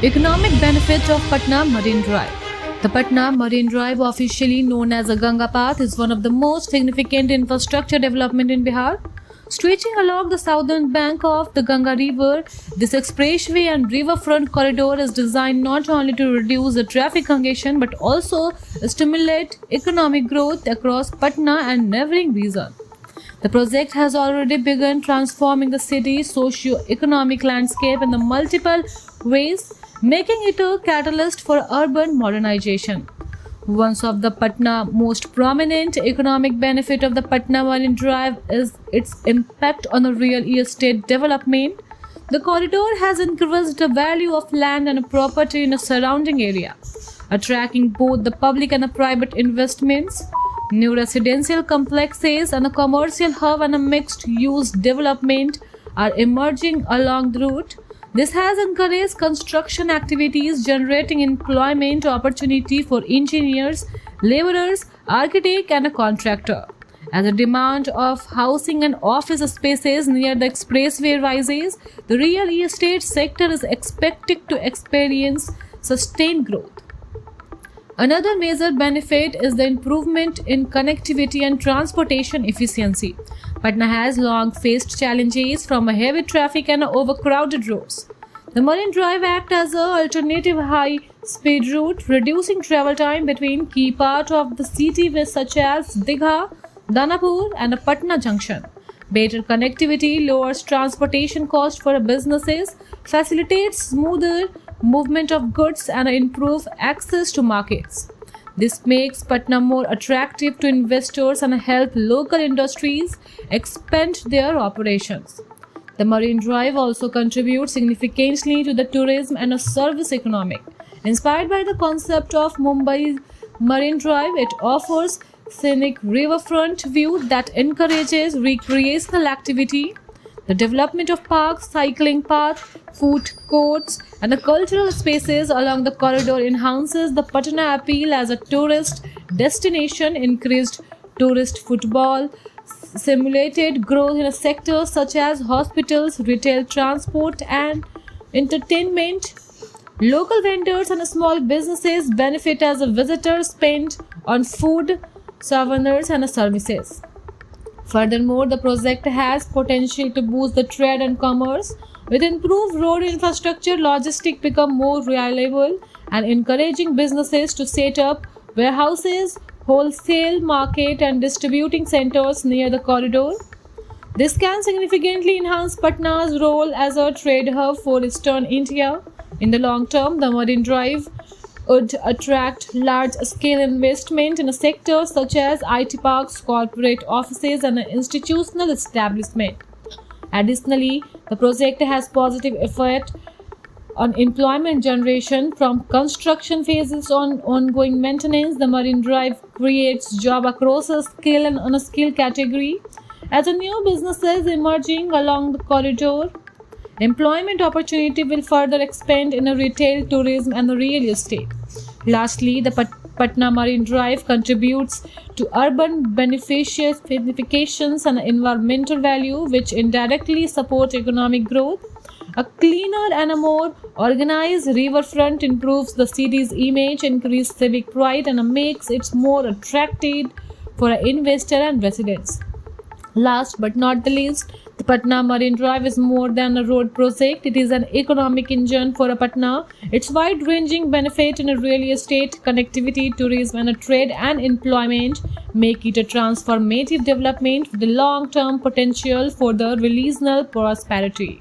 Economic benefit of Patna Marine Drive. The Patna Marine Drive, officially known as the Ganga Path, is one of the most significant infrastructure development in Bihar. Stretching along the southern bank of the Ganga River, this expressway and riverfront corridor is designed not only to reduce the traffic congestion but also stimulate economic growth across Patna and neighboring regions. The project has already begun transforming the city's socio-economic landscape in the multiple ways, making it a catalyst for urban modernization. One of the Patna most prominent economic benefit of the Patna Marine Drive is its impact on the real estate development. The corridor has increased the value of land and property in the surrounding area, attracting both the public and the private investments. New residential complexes and a commercial hub and a mixed-use development are emerging along the route. This has encouraged construction activities, generating employment opportunity for engineers, laborers, architects, and a contractor. As the demand of housing and office spaces near the expressway rises, the real estate sector is expected to experience sustained growth. Another major benefit is the improvement in connectivity and transportation efficiency. Patna has long faced challenges from a heavy traffic and overcrowded roads. The Marine Drive acts as an alternative high-speed route, reducing travel time between key parts of the city such as Digha, Danapur, and Patna Junction. Better connectivity lowers transportation costs for businesses, facilitates smoother movement of goods, and improves access to markets. This makes Patna more attractive to investors and help local industries expand their operations. The Marine Drive also contributes significantly to the tourism and a service economic. Inspired by the concept of Mumbai Marine Drive, it offers scenic riverfront view that encourages recreational activity. The development of parks, cycling paths, food courts, and the cultural spaces along the corridor enhances the Patna appeal as a tourist destination, increased tourist footfall, stimulated growth in a sector such as hospitals, retail, transport, and entertainment. Local vendors and small businesses benefit as a visitor spend on food, souvenirs, and services. Furthermore, the project has potential to boost the trade and commerce. With improved road infrastructure, logistics become more reliable and encouraging businesses to set up warehouses, wholesale market, and distributing centers near the corridor. This can significantly enhance Patna's role as a trade hub for Eastern India. In the long term, the Marine Drive would attract large-scale investment in a sector such as IT parks, corporate offices, and institutional establishment. Additionally, the project has positive effect on employment generation from construction phases on ongoing maintenance. The Marine Drive creates job across a skill and unskilled category. As a new businesses emerging along the corridor, employment opportunity will further expand in a retail, tourism, and the real estate. Lastly, the Patna Marine Drive contributes to urban beneficiations and environmental value, which indirectly support economic growth. A cleaner and a more organized riverfront improves the city's image, increases civic pride, and makes it more attractive for an investor and residents. Last but not the least, the Patna Marine Drive is more than a road project. It is an economic engine for a Patna. Its wide-ranging benefit in a real estate, connectivity, tourism, and trade and employment make it a transformative development with the long-term potential for the regional prosperity.